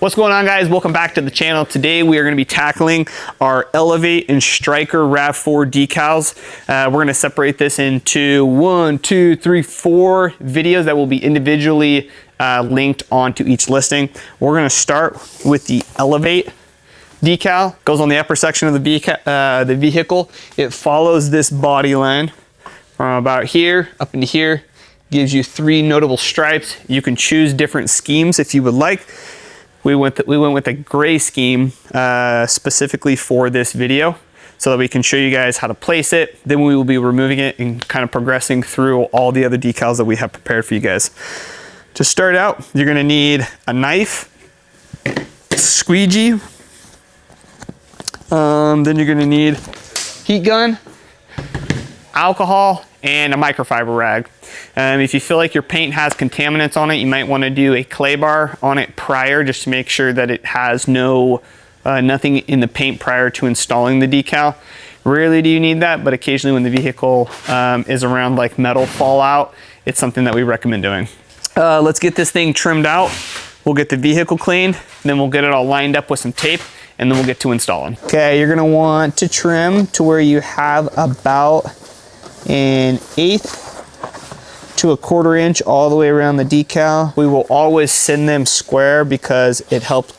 What's going on, guys? Welcome back to the channel. Today we are going to be tackling our Elevate and Striker Rav4 decals. We're going to separate this into 4 videos that will be individually linked onto each listing. We're going to start with the Elevate decal. Goes on the upper section of the vehicle. It follows this body line from about here up into here. Gives you 3 notable stripes. You can choose different schemes if you would like. We went with a gray scheme specifically for this video so that we can show you guys how to place it. Then we will be removing it and kind of progressing through all the other decals that we have prepared for you guys. To start out, you're gonna need a knife, squeegee, then you're gonna need heat gun, alcohol, and a microfiber rag. If you feel like your paint has contaminants on it, you might want to do a clay bar on it prior, just to make sure that it has nothing in the paint prior to installing the decal. Rarely do you need that, but occasionally when the vehicle is around like metal fallout, it's something that we recommend doing. Let's get this thing trimmed out. We'll get the vehicle cleaned, then we'll get it all lined up with some tape, and then we'll get to installing. Okay, you're gonna want to trim to where you have about 1/8 to 1/4 inch all the way around the decal. We will always send them square because it helps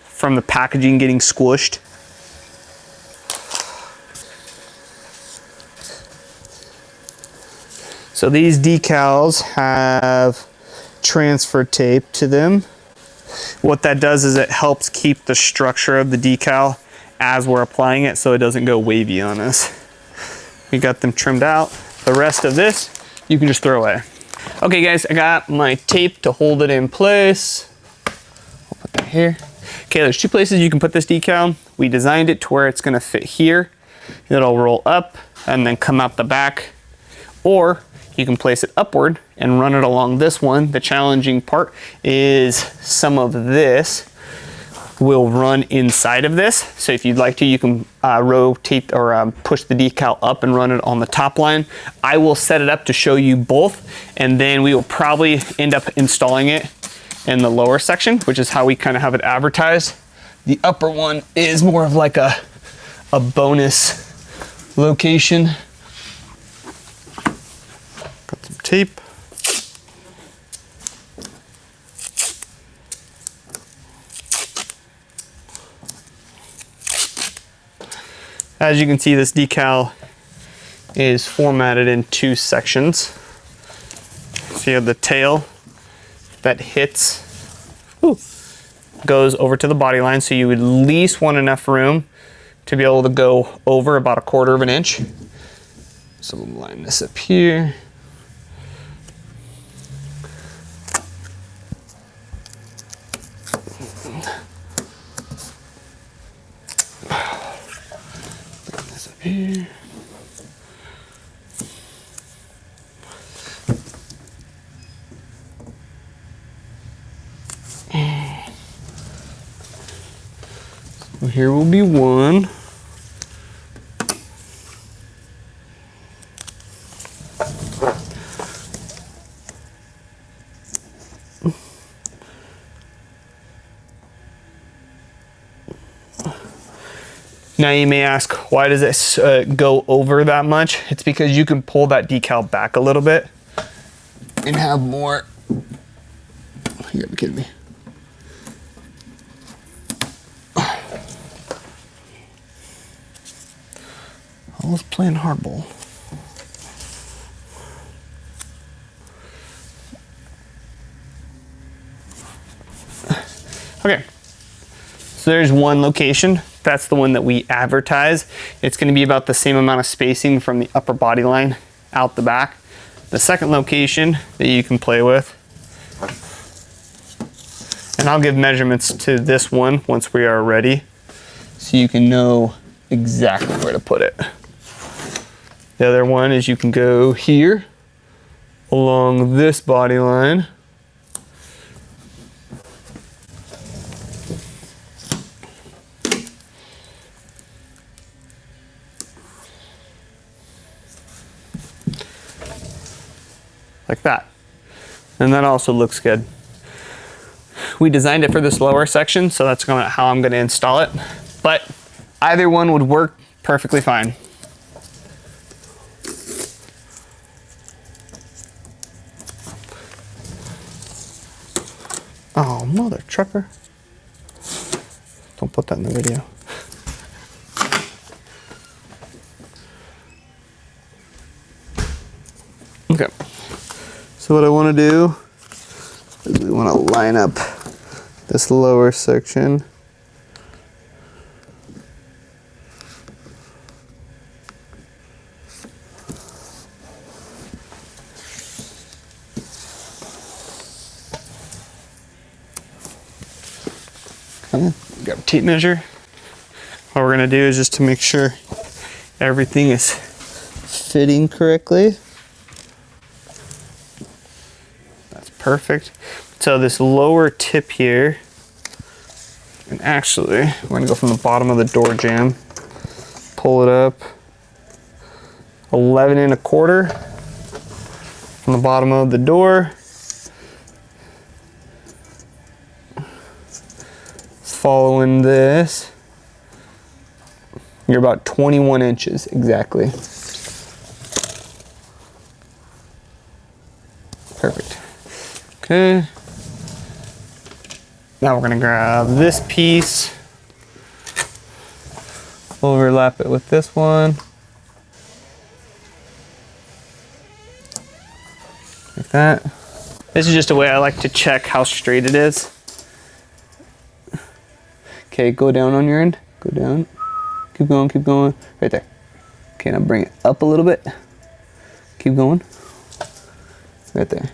from the packaging getting squished. So these decals have transfer tape to them. What that does is it helps keep the structure of the decal as we're applying it so it doesn't go wavy on us. We got them trimmed out. The rest of this, you can just throw away. Okay guys, I got my tape to hold it in place. I'll put that here. Okay, there's 2 places you can put this decal. We designed it to where it's gonna fit here. It'll roll up and then come out the back. Or you can place it upward and run it along this one. The challenging part is some of this will run inside of this. So if you'd like to, you can rotate or push the decal up and run it on the top line. I will set it up to show you both, and then we will probably end up installing it in the lower section, which is how we kind of have it advertised. The upper one is more of like a bonus location. Got some tape. As you can see, this decal is formatted in 2 sections. So you have the tail that hits, goes over to the body line, so you would at least want enough room to be able to go over about 1/4 inch. So we'll line this up here. Here. So here will be one. Now you may ask, why does this go over that much? It's because you can pull that decal back a little bit and have more. You gotta be kidding me. I was playing hardball. Okay, so there's one location. That's the one that we advertise. It's going to be about the same amount of spacing from the upper body line out the back. The second location that you can play with, and I'll give measurements to this one once we are ready, so you can know exactly where to put it. The other one is you can go here along this body line. Like that. And that also looks good. We designed it for this lower section, so that's how I'm gonna install it. But either one would work perfectly fine. Oh, mother trucker. Don't put that in the video. Okay. So what I want to do is we want to line up this lower section. Okay. Grab a tape measure. What we're going to do is just to make sure everything is fitting correctly. That's perfect. So this lower tip here, and actually we're going to go from the bottom of the door jamb, pull it up 11 1/4 from the bottom of the door. Following this, you're about 21 inches exactly. Perfect. Okay. Now we're gonna grab this piece, overlap it with this one, like that. This is just a way I like to check how straight it is. Okay, go down on your end, go down, keep going, right there. Okay, now bring it up a little bit, keep going, right there.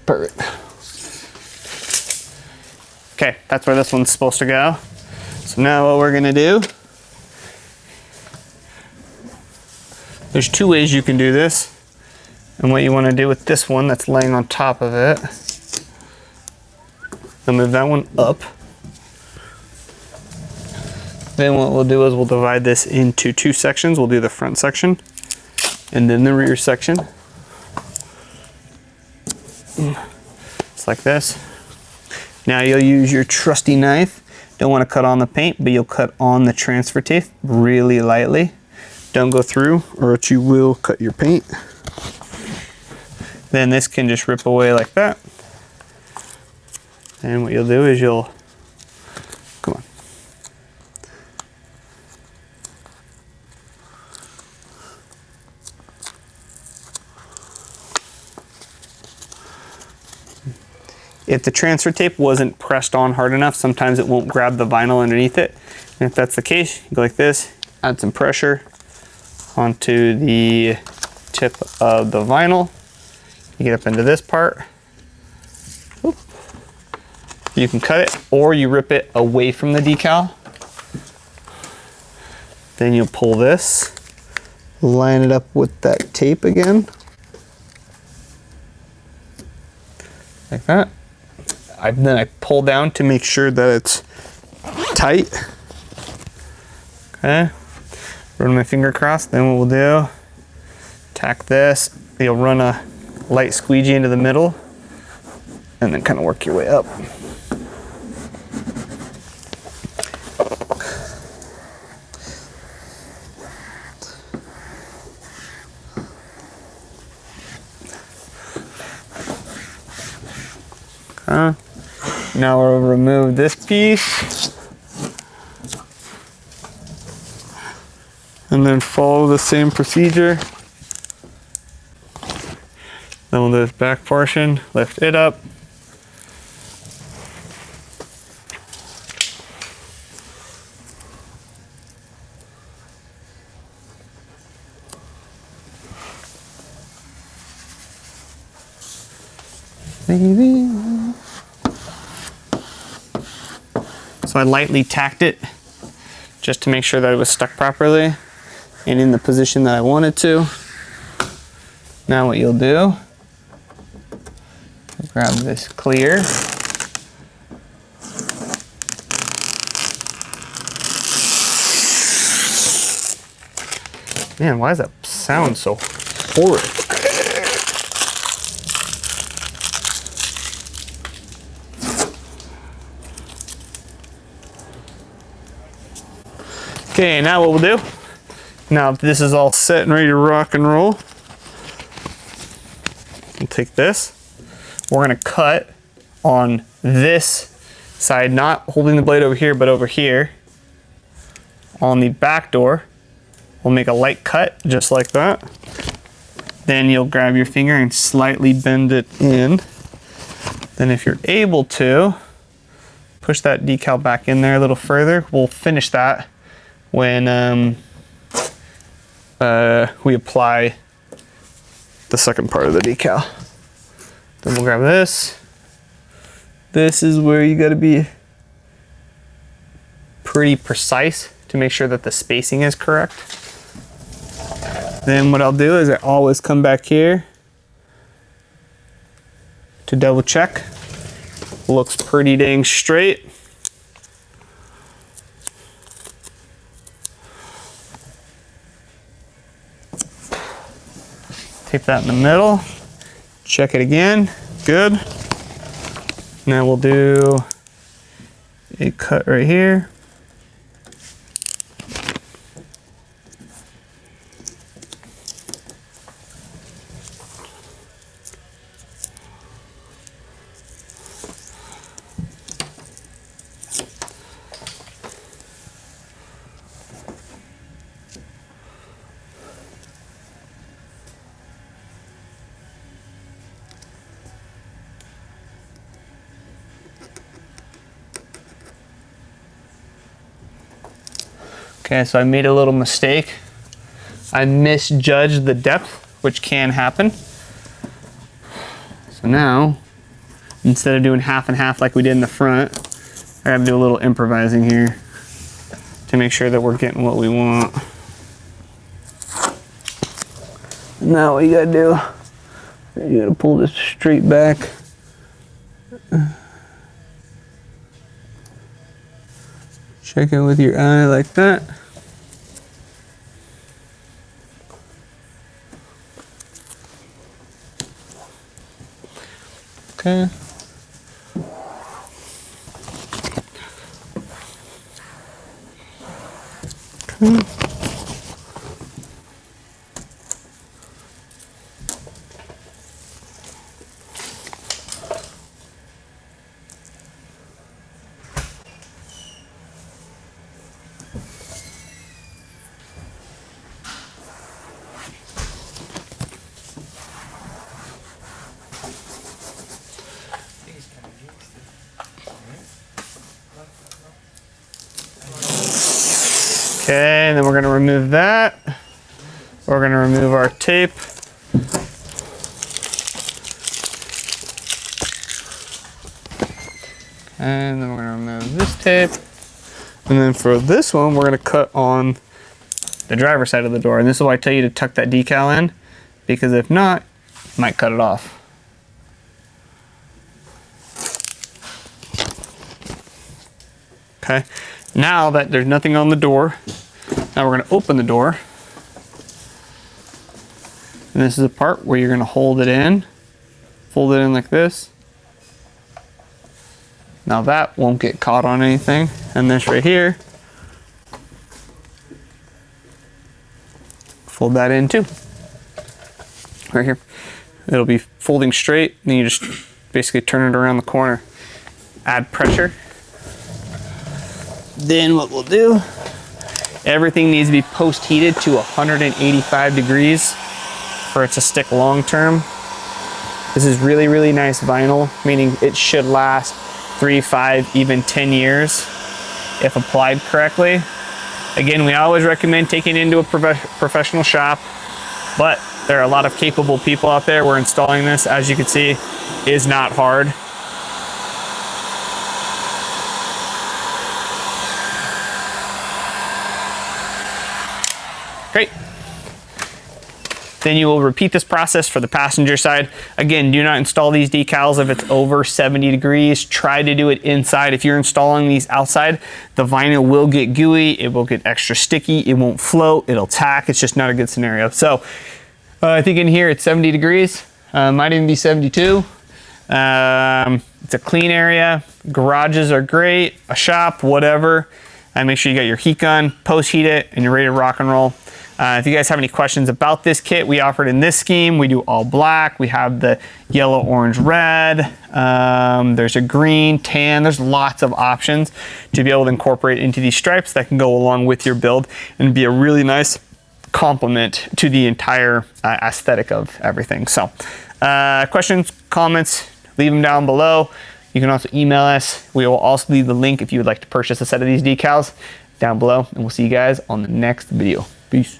Perfect. Okay, that's where this one's supposed to go. So now what we're gonna do, there's two ways you can do this. And what you want to do with this one that's laying on top of it, then move that one up. Then what we'll do is we'll divide this into two sections. We'll do the front section and then the rear section. It's like this. Now you'll use your trusty knife. Don't want to cut on the paint, but you'll cut on the transfer tape really lightly. Don't go through or else you will cut your paint. Then this can just rip away like that. And what you'll do is come on. If the transfer tape wasn't pressed on hard enough, sometimes it won't grab the vinyl underneath it. And if that's the case, you go like this, add some pressure onto the tip of the vinyl. You get up into this part. Oop. You can cut it or you rip it away from the decal. Then you'll pull this, line it up with that tape again. Like that. Then I pull down to make sure that it's tight. Okay. Run my finger across. Then what we'll do, tack this. You'll run a light squeegee into the middle and then kind of work your way up. Okay. Now we'll remove this piece and then follow the same procedure. Then we'll do this back portion, lift it up. Baby. So I lightly tacked it just to make sure that it was stuck properly and in the position that I wanted to. Now what you'll do, grab this clear. Man, why does that sound so horrid? Okay, now what we'll do, now that this is all set and ready to rock and roll, we'll take this. We're gonna cut on this side, not holding the blade over here, but over here. On the back door, we'll make a light cut, just like that. Then you'll grab your finger and slightly bend it in. Then if you're able to, push that decal back in there a little further. We'll finish that when we apply the second part of the decal. Then we'll grab this. This is where you gotta be pretty precise to make sure that the spacing is correct. Then what I'll do is I always come back here to double check. Looks pretty dang straight. Tape that in the middle. Check it again. Good. Now we'll do a cut right here. Okay, so I made a little mistake. I misjudged the depth, which can happen. So now, instead of doing half and half like we did in the front, I gotta do a little improvising here to make sure that we're getting what we want. Now what you gotta do, you gotta pull this straight back. Check it with your eye like that. Okay. Okay. Okay, and then we're going to remove that. We're going to remove our tape. And then we're going to remove this tape. And then for this one, we're going to cut on the driver's side of the door. And this is why I tell you to tuck that decal in, because if not, you might cut it off. Okay, now that there's nothing on the door, now we're going to open the door. And this is the part where you're going to hold it in, fold it in like this. Now that won't get caught on anything. And this right here, fold that in too. Right here. It'll be folding straight, and then you just basically turn it around the corner. Add pressure. Then what we'll do, everything needs to be post-heated to 185 degrees for it to stick long term. This is really, really nice vinyl, meaning it should last 3, 5, even 10 years if applied correctly. Again, we always recommend taking it into a professional shop, but there are a lot of capable people out there where installing this, as you can see, is not hard. Great. Then you will repeat this process for the passenger side. Again, do not install these decals if it's over 70 degrees. Try to do it inside. If you're installing these outside, the vinyl will get gooey, it will get extra sticky, it won't float, it'll tack. It's just not a good scenario. So I think in here it's 70 degrees, might even be 72. It's a clean area. Garages are great, a shop, whatever. And make sure you got your heat gun, post heat it, and you're ready to rock and roll. If you guys have any questions about this kit, we offer it in this scheme. We do all black. We have the yellow, orange, red. There's a green, tan. There's lots of options to be able to incorporate into these stripes that can go along with your build and be a really nice complement to the entire aesthetic of everything. So questions, comments, leave them down below. You can also email us. We will also leave the link if you would like to purchase a set of these decals down below. And we'll see you guys on the next video. Peace.